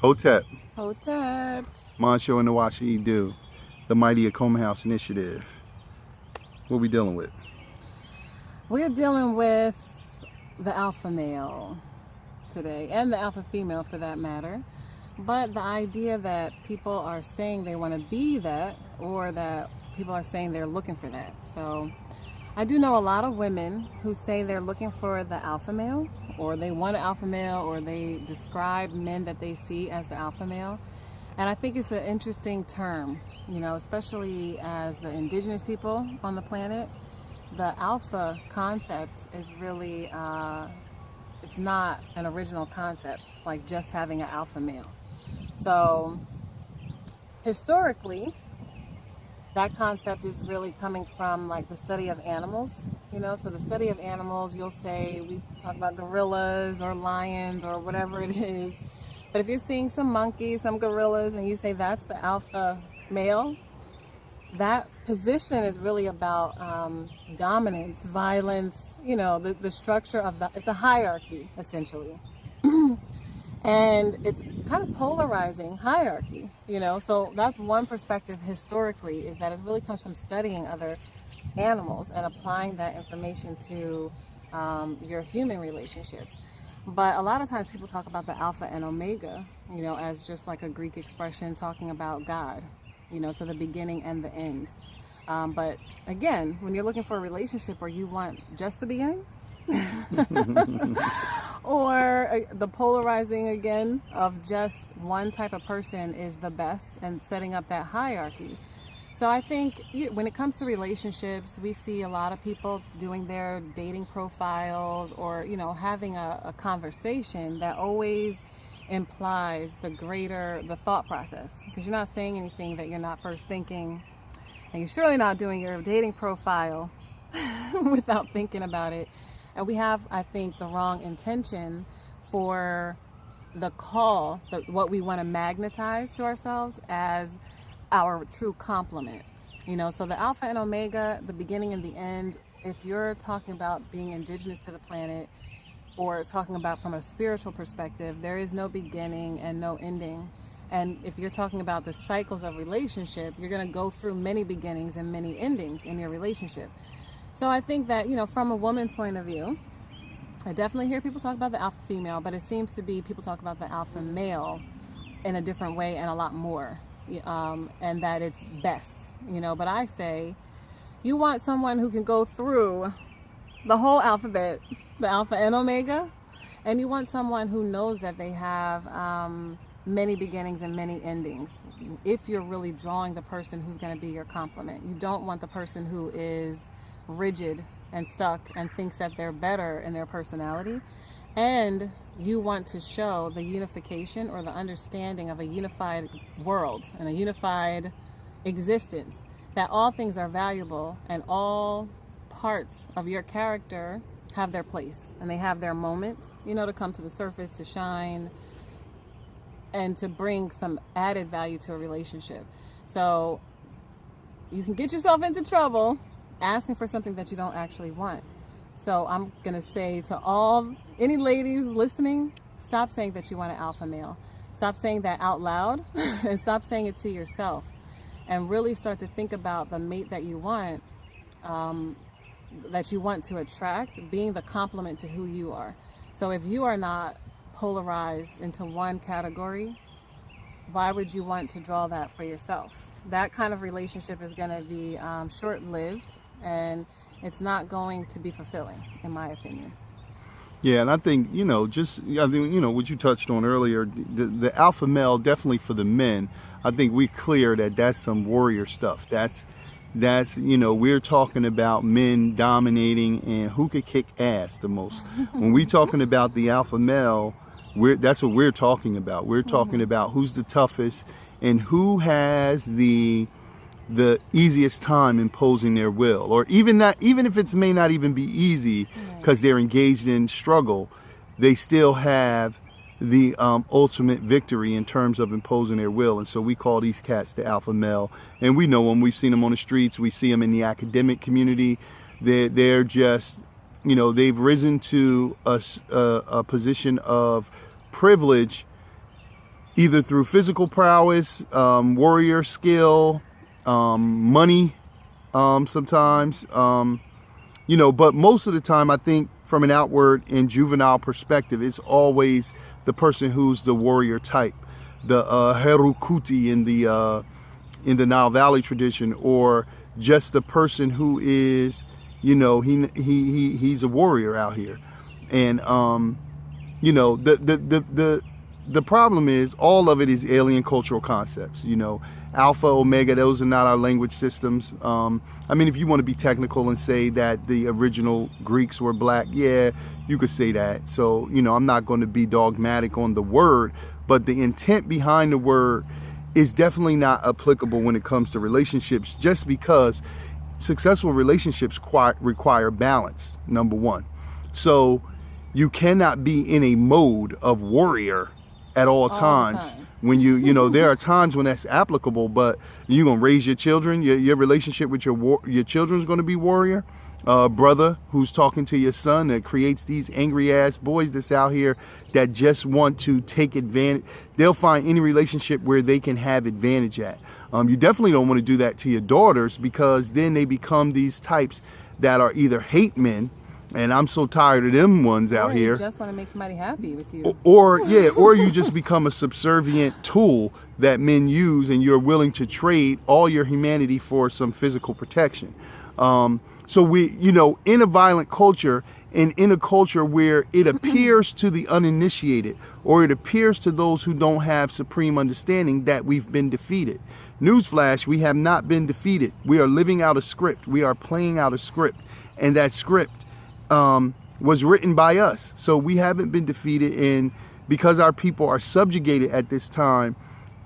Hotep, Hotep. Moncho and the Washi Do, the mighty Acoma House Initiative. What we dealing with? We're dealing with the alpha male today, and the alpha female for that matter. But the idea that people are saying they want to be that, or that people are saying they're looking for that. So I do know a lot of women who say they're looking for the alpha male, or they want an alpha male, or they describe men that they see as the alpha male. And I think it's an interesting term, you know, especially as the indigenous people on the planet. The alpha concept is really, it's not an original concept, like just having an alpha male. So historically, that concept is really coming from like the study of animals, you know. So the study of animals, you'll say, we talk about gorillas or lions or whatever it is. But if you're seeing some monkeys, some gorillas, and you say that's the alpha male, that position is really about dominance, violence, you know, the structure of it's a hierarchy, essentially. And it's kind of polarizing hierarchy, you know. So that's one perspective historically, is that it really comes from studying other animals and applying that information to your human relationships. But a lot of times people talk about the alpha and omega, you know, as just like a Greek expression talking about God, you know, so the beginning and the end. But again, when you're looking for a relationship where you want just the beginning, or the polarizing again of just one type of person is the best, and setting up that hierarchy. So I think when it comes to relationships, we see a lot of people doing their dating profiles, or, you know, having a conversation that always implies the thought process, because you're not saying anything that you're not first thinking, and you're surely not doing your dating profile without thinking about it. And we have, I think, the wrong intention for the call, what we want to magnetize to ourselves as our true complement. You know, so the alpha and omega, the beginning and the end, if you're talking about being indigenous to the planet, or talking about from a spiritual perspective, there is no beginning and no ending. And if you're talking about the cycles of relationship, you're going to go through many beginnings and many endings in your relationship. So I think that, you know, from a woman's point of view, I definitely hear people talk about the alpha female, but it seems to be people talk about the alpha male in a different way and a lot more, and that it's best, you know. But I say you want someone who can go through the whole alphabet, the alpha and omega, and you want someone who knows that they have many beginnings and many endings. If you're really drawing the person who's going to be your complement, you don't want the person who is rigid and stuck and thinks that they're better in their personality. And you want to show the unification or the understanding of a unified world and a unified existence, that all things are valuable and all parts of your character have their place and they have their moment, you know, to come to the surface, to shine, and to bring some added value to a relationship. So you can get yourself into trouble asking for something that you don't actually want. So I'm gonna say to any ladies listening, stop saying that you want an alpha male. Stop saying that out loud and stop saying it to yourself, and really start to think about the mate that you want to attract being the complement to who you are. So if you are not polarized into one category, why would you want to draw that for yourself? That kind of relationship is going to be short-lived, and it's not going to be fulfilling, in my opinion. Yeah, and I think, you know, what you touched on earlier, the alpha male, definitely for the men, I think we're clear that that's some warrior stuff. That's, you know, we're talking about men dominating and who could kick ass the most. When we're talking about the alpha male, that's what we're talking about. We're talking about who's the toughest and who has the easiest time imposing their will, or even if it may not even be easy because they're engaged in struggle, they still have the ultimate victory in terms of imposing their will. And so we call these cats the alpha male, and we know them. We've seen them on the streets. We see them in the academic community. They're just, you know, they've risen to a position of privilege either through physical prowess, warrior skill, money, sometimes, but most of the time, I think from an outward and juvenile perspective, it's always the person who's the warrior type, the Herukuti in the Nile Valley tradition, or just the person who is, he's a warrior out here. And the problem is all of it is alien cultural concepts. Alpha, Omega, those are not our language systems. If you want to be technical and say that the original Greeks were black, yeah, you could say that. So, I'm not going to be dogmatic on the word, but the intent behind the word is definitely not applicable when it comes to relationships, just because successful relationships require balance, number one. So you cannot be in a mode of warrior at all times. When there are times when that's applicable, but you're going to raise your children, your relationship with your children is going to be warrior. Brother who's talking to your son that creates these angry ass boys that's out here that just want to take advantage. They'll find any relationship where they can have advantage at. You definitely don't want to do that to your daughters, because then they become these types that are either hate men, and I'm so tired of them ones out here. Or you just want to make somebody happy with you. Or you just become a subservient tool that men use, and you're willing to trade all your humanity for some physical protection. So we, in a violent culture, and in a culture where it appears to the uninitiated, or it appears to those who don't have supreme understanding, that we've been defeated. Newsflash, we have not been defeated. We are living out a script. We are playing out a script. And that script was written by us. So we haven't been defeated. And because our people are subjugated at this time,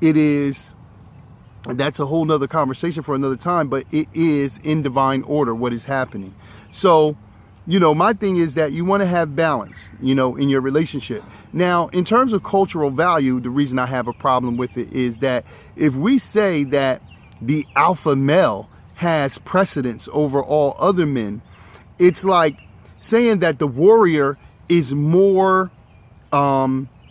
that's a whole nother conversation for another time, but it is in divine order what is happening. So, my thing is that you want to have balance, in your relationship. Now, in terms of cultural value, the reason I have a problem with it is that if we say that the alpha male has precedence over all other men, it's like saying that the warrior is more,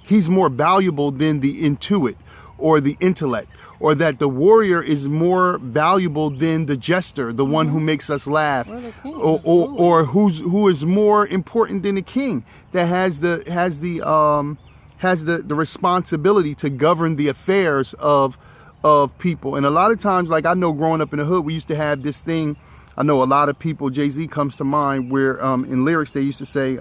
he's more valuable than the intuit or the intellect, or that the warrior is more valuable than the jester, the one who makes us laugh, or who is more important than the king that has the responsibility to govern the affairs of people. And a lot of times, like I know growing up in the hood, we used to have this thing. I know a lot of people, Jay-Z comes to mind, where in lyrics they used to say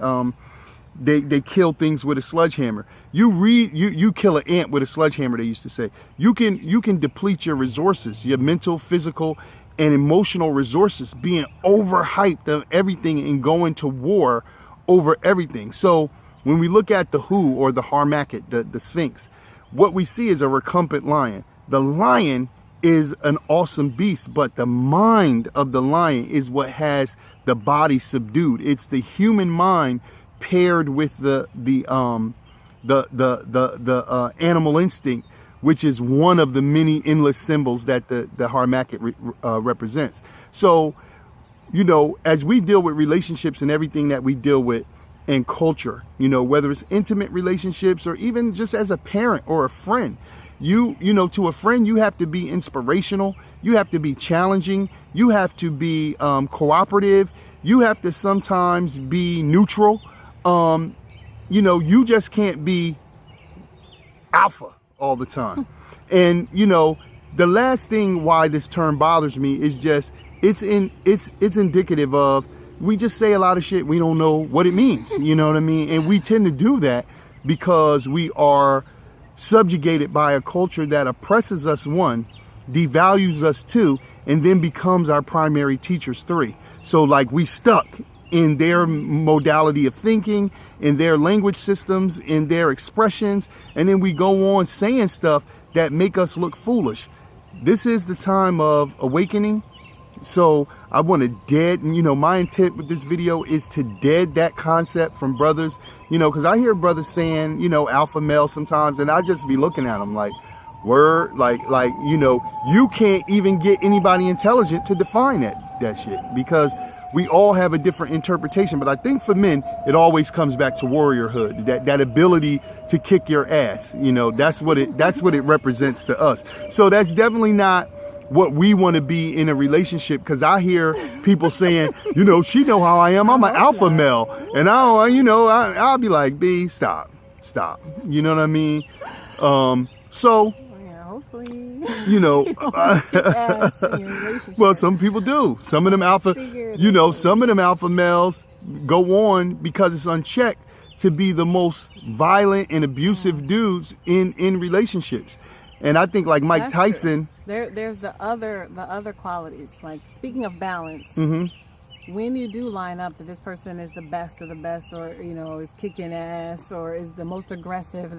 they kill things with a sledgehammer. You kill an ant with a sledgehammer, they used to say. You can deplete your resources, your mental, physical, and emotional resources, being overhyped of everything and going to war over everything. So when we look at the Who, or the Harmacket, the Sphinx, what we see is a recumbent lion. The lion is an awesome beast, but the mind of the lion is what has the body subdued. It's the human mind paired with the animal instinct, which is one of the many endless symbols that the Harmacket represents. So, as we deal with relationships and everything that we deal with in culture, whether it's intimate relationships or even just as a parent or a friend, to a friend, you have to be inspirational. You have to be challenging. You have to be cooperative. You have to sometimes be neutral. You just can't be alpha all the time. And, the last thing why this term bothers me is just, it's indicative of, we just say a lot of shit. We don't know what it means. You know what I mean? And we tend to do that because we are subjugated by a culture that oppresses us, one, devalues us, two, and then becomes our primary teachers, three. So like we stuck in their modality of thinking, in their language systems, in their expressions, and then we go on saying stuff that make us look foolish. This is the time of awakening. So I want to dead, my intent with this video is to dead that concept from brothers, because I hear brothers saying, alpha male sometimes, and I just be looking at them like, word, you can't even get anybody intelligent to define that shit, because we all have a different interpretation. But I think for men, it always comes back to warriorhood, that ability to kick your ass. You know, that's what it represents to us. So that's definitely not what we want to be in a relationship, because I hear people saying, you know, she know how I am. I'm an alpha male, and I'll be like, B, stop. You know what I mean? So, yeah, hopefully, you know, well, well, some people do. Some of them alpha, some of them alpha males go on because it's unchecked to be the most violent and abusive dudes in relationships. And I think like Mike Tyson. There's the other qualities. Like, speaking of balance, when you do line up that this person is the best of the best, or is kicking ass, or is the most aggressive,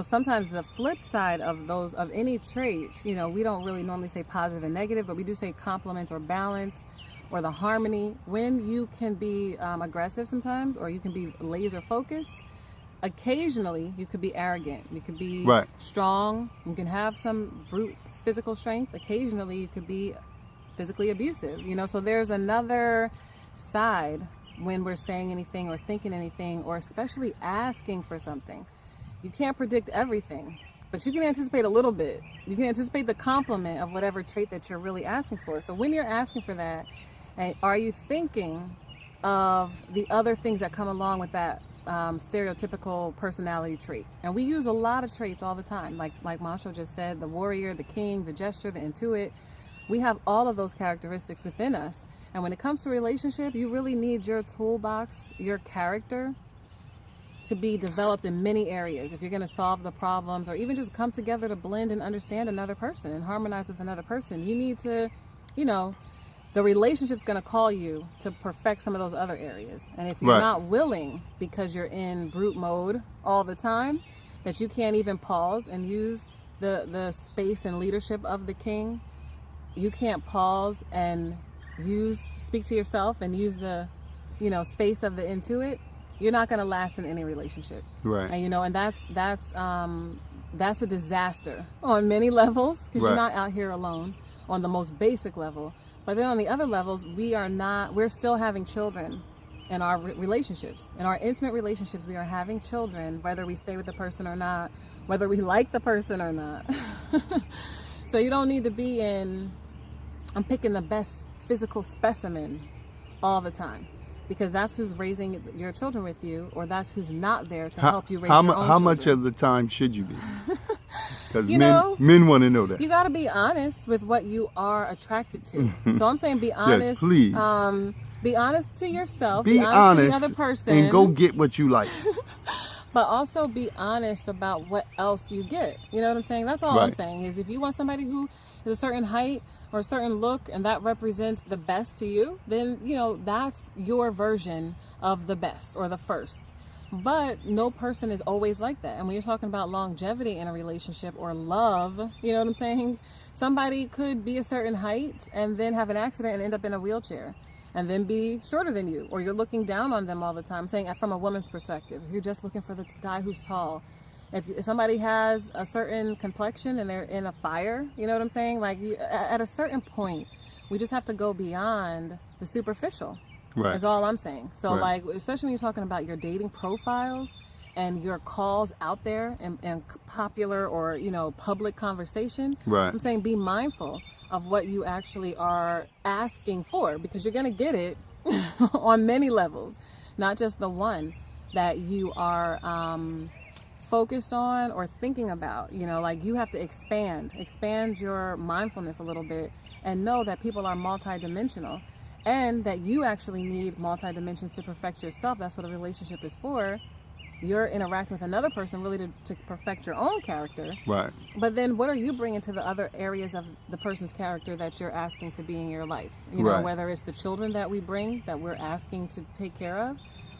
sometimes the flip side of any traits, we don't really normally say positive and negative, but we do say compliments or balance or the harmony. When you can be aggressive sometimes, or you can be laser focused. Occasionally, you could be arrogant. You could be strong. You can have some brute physical strength. Occasionally, you could be physically abusive. So there's another side when we're saying anything or thinking anything, or especially asking for something. You can't predict everything, but you can anticipate a little bit. You can anticipate the compliment of whatever trait that you're really asking for. So when you're asking for that, are you thinking of the other things that come along with that stereotypical personality trait? And we use a lot of traits all the time, like Marshall just said, the warrior, the king, the gesture, the intuit. We have all of those characteristics within us. And when it comes to relationship, you really need your toolbox, your character, to be developed in many areas. If you're going to solve the problems, or even just come together to blend and understand another person and harmonize with another person, you need to, the relationship's going to call you to perfect some of those other areas. And if you're not willing, because you're in brute mode all the time, that you can't even pause and use the space and leadership of the king, you can't pause and speak to yourself and use the, space of the intuit, you're not going to last in any relationship. Right. And, and that's a disaster on many levels, because you're not out here alone on the most basic level. But then on the other levels, we're still having children in our relationships. In our intimate relationships, we are having children, whether we stay with the person or not, whether we like the person or not. So you don't need to be I'm picking the best physical specimen all the time, because that's who's raising your children with you, or that's who's not there to help you raise your own children. How much of the time should you be? Because men want to know that. You got to be honest with what you are attracted to. So I'm saying be honest. Yes, please. Be honest to yourself. Be honest to the other person. And go get what you like. But also be honest about what else you get. You know what I'm saying? That's all I'm saying, is if you want somebody who is a certain height or a certain look, and that represents the best to you, then, that's your version of the best or the first. But no person is always like that. And when you're talking about longevity in a relationship or love, you know what I'm saying? Somebody could be a certain height and then have an accident and end up in a wheelchair, and then be shorter than you, or you're looking down on them all the time. I'm saying from a woman's perspective, you're just looking for the guy who's tall. If somebody has a certain complexion and they're in a fire, you know what I'm saying? Like, at a certain point, we just have to go beyond the superficial. Right. Is all I'm saying. So like, especially when you're talking about your dating profiles and your calls out there and popular or, public conversation, I'm saying be mindful of what you actually are asking for, because you're going to get it on many levels, not just the one that you are focused on or thinking about. Like, you have to expand your mindfulness a little bit, and know that people are multidimensional, and that you actually need multi-dimensions to perfect yourself. That's what a relationship is for. You're interacting with another person really to perfect your own character. Right. But then what are you bringing to the other areas of the person's character that you're asking to be in your life? Whether it's the children that we bring, that we're asking to take care of,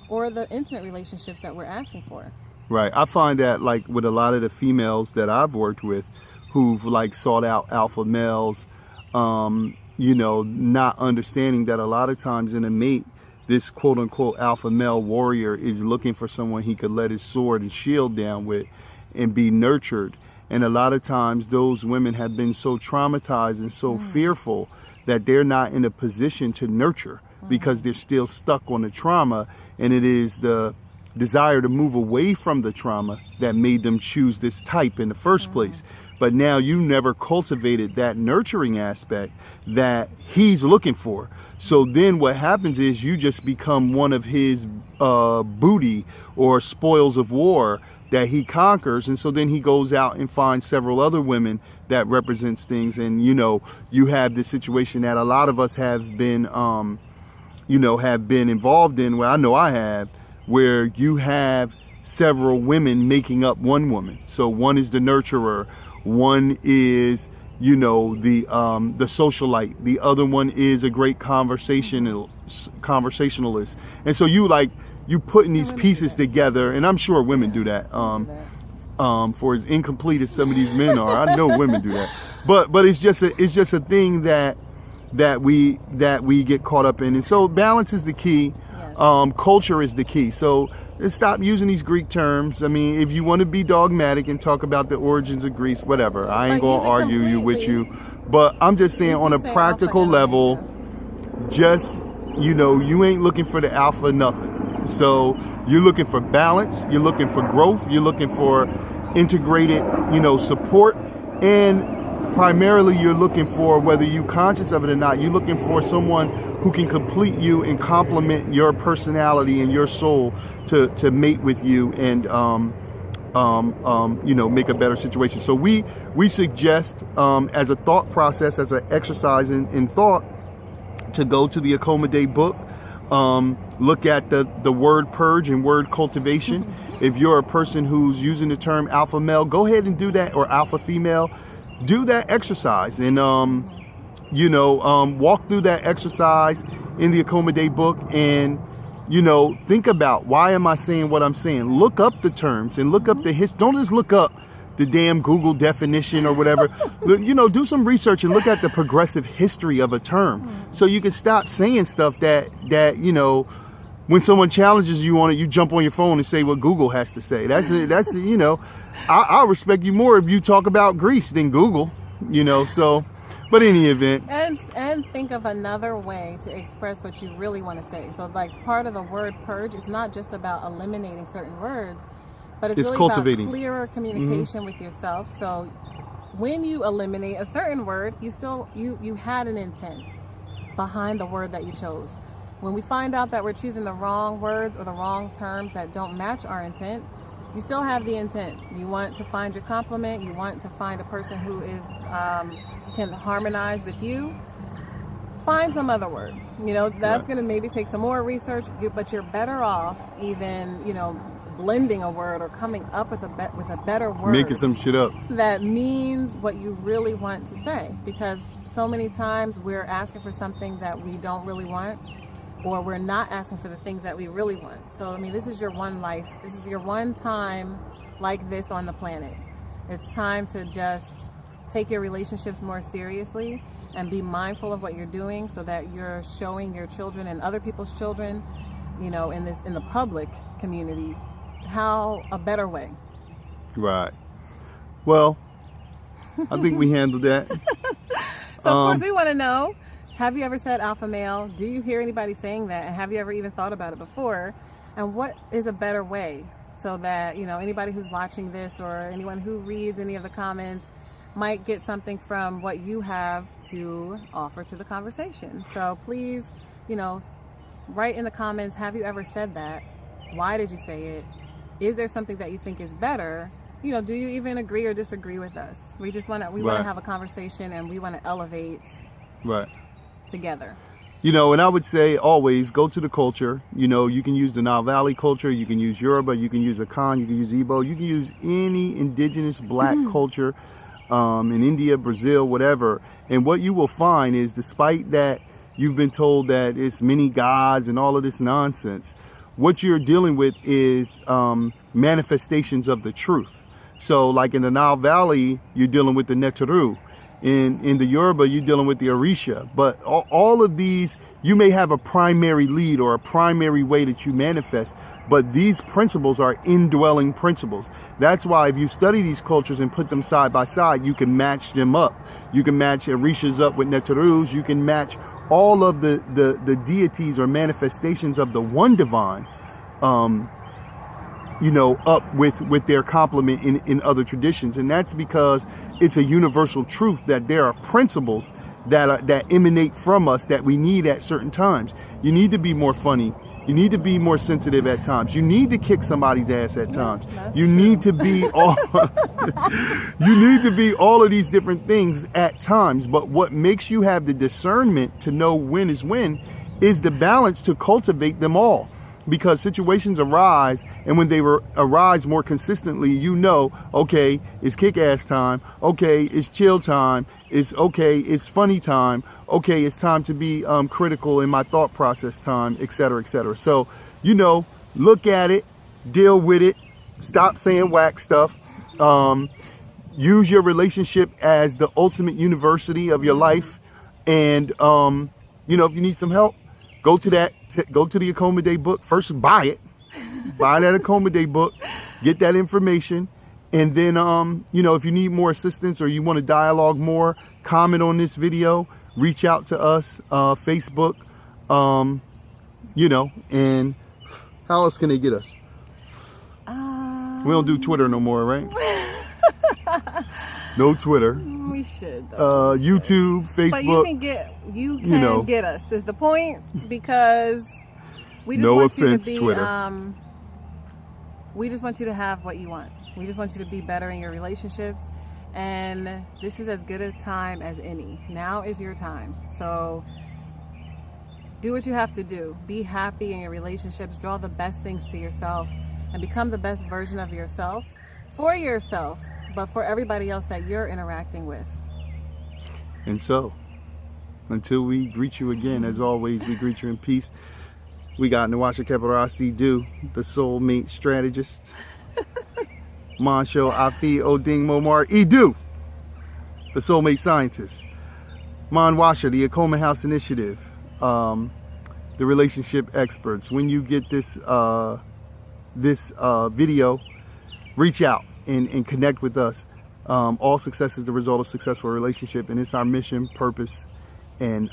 or the intimate relationships that we're asking for. Right. I find that, like, with a lot of the females that I've worked with who've, like, sought out alpha males, not understanding that a lot of times in a mate, this quote unquote alpha male warrior is looking for someone he could let his sword and shield down with and be nurtured. And a lot of times those women have been so traumatized and so fearful that they're not in a position to nurture. because they're still stuck on the trauma, and it is the desire to move away from the trauma that made them choose this type in the first place. But now you never cultivated that nurturing aspect that he's looking for. So then what happens is you just become one of his booty or spoils of war that he conquers. And so then he goes out and finds several other women that represents things. And, you know, you have this situation that a lot of us have been, have been involved in, where I know I have, where you have several women making up one woman. So one is the nurturer, one is, the socialite, the other one is a great conversationalist. And so you putting these pieces together, and I'm sure women do that. For as incomplete as some of these men are, I know women do that. But it's just a thing that we get caught up in. And so balance is the key. Yes. Culture is the key. So stop using these Greek terms. I mean, if you want to be dogmatic and talk about the origins of Greece, whatever, I ain't gonna argue with you. But I'm just saying, on a practical level, just, you ain't looking for the alpha nothing. So you're looking for balance, you're looking for growth, you're looking for integrated, support, and primarily you're looking for, whether you're conscious of it or not, you're looking for someone who can complete you and complement your personality and your soul to mate with you and make a better situation. So we suggest as a thought process, as an exercise in thought, to go to the Accommodate book. Look at the word purge and word cultivation. If you're a person who's using the term alpha male, go ahead and do that, or alpha female. Do that exercise and walk through that exercise in the Accommodate book, and think about, why am I saying what I'm saying? Look up the terms and look up the history. Don't just look up the damn Google definition or whatever. Do some research and look at the progressive history of a term, so you can stop saying stuff that when someone challenges you on it, you jump on your phone and say what Google has to say. That's I'll respect you more if you talk about Greece than Google, so. But in any event, and think of another way to express what you really want to say. So, like, part of the word purge is not just about eliminating certain words, but it's really cultivating. About clearer communication with yourself. So when you eliminate a certain word, you had an intent behind the word that you chose. When we find out that we're choosing the wrong words or the wrong terms that don't match our intent, you still have the intent. You want to find your complement. You want to find a person who is can harmonize with you. Find some other word. That's going to maybe take some more research, but you're better off even, blending a word or coming up with a better word. Making some shit up. That means what you really want to say. Because so many times we're asking for something that we don't really want, or we're not asking for the things that we really want. So, this is your one life. This is your one time like this on the planet. It's time to just take your relationships more seriously and be mindful of what you're doing, so that you're showing your children and other people's children, in the public community, how a better way. Right. Well, I think we handled that. So of course we want to know, have you ever said alpha male? Do you hear anybody saying that? And have you ever even thought about it before? And what is a better way, so that, anybody who's watching this or anyone who reads any of the comments might get something from what you have to offer to the conversation. So please, write in the comments, have you ever said that? Why did you say it? Is there something that you think is better? Do you even agree or disagree with us? We just want to have a conversation, and we want to elevate together. And I would say always go to the culture. You can use the Nile Valley culture, you can use Yoruba, you can use Akan, you can use Igbo, you can use any indigenous black culture in India, Brazil, whatever. And what you will find is, despite that you've been told that it's many gods and all of this nonsense, what you're dealing with is manifestations of the truth. So like in the Nile Valley, you're dealing with the Neteru. In the Yoruba, you're dealing with the Orisha. But all of these, you may have a primary lead or a primary way that you manifest, but these principles are indwelling principles. That's why if you study these cultures and put them side by side, you can match them up. You can match Orishas up with Neterus. You can match all of the deities or manifestations of the one divine, up with their complement in other traditions. And that's because it's a universal truth that there are principles that emanate from us that we need at certain times. You need to be more funny. You need to be more sensitive at times. You need to kick somebody's ass at times. You need to be all you need to be all of these different things at times. But what makes you have the discernment to know when is when is the balance to cultivate them all. Because situations arise, and when they arise more consistently, okay, it's kick-ass time, okay, it's chill time, it's funny time, okay, it's time to be critical in my thought process time, etc., etc. So, look at it, deal with it, stop saying whack stuff, use your relationship as the ultimate university of your life, and, if you need some help, go to the Akoma Day book. First, buy it. Buy that Akoma Day book. Get that information. And then, if you need more assistance or you want to dialogue more, comment on this video. Reach out to us, Facebook. And how else can they get us? We don't do Twitter no more, right? No Twitter. We should, though. YouTube, Facebook. But you can get us, is the point, because we just want you to be Twitter. We just want you to have what you want. We just want you to be better in your relationships, and this is as good a time as any. Now is your time. So do what you have to do. Be happy in your relationships. Draw the best things to yourself and become the best version of yourself for yourself, but for everybody else that you're interacting with. And so, until we greet you again, as always, we greet you in peace. We got Nawasha Keparasi Du, the soulmate strategist. Mansho Afi Oding Momar Idu, the soulmate scientist. Manwasha, the Akoma House Initiative, the relationship experts. When you get this video, reach out and connect with us. All success is the result of successful relationship, and it's our mission, purpose, and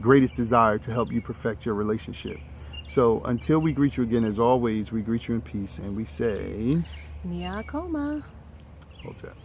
greatest desire to help you perfect your relationship. So until we greet you again, as always, we greet you in peace, and we say, Nia Akoma. Hold that.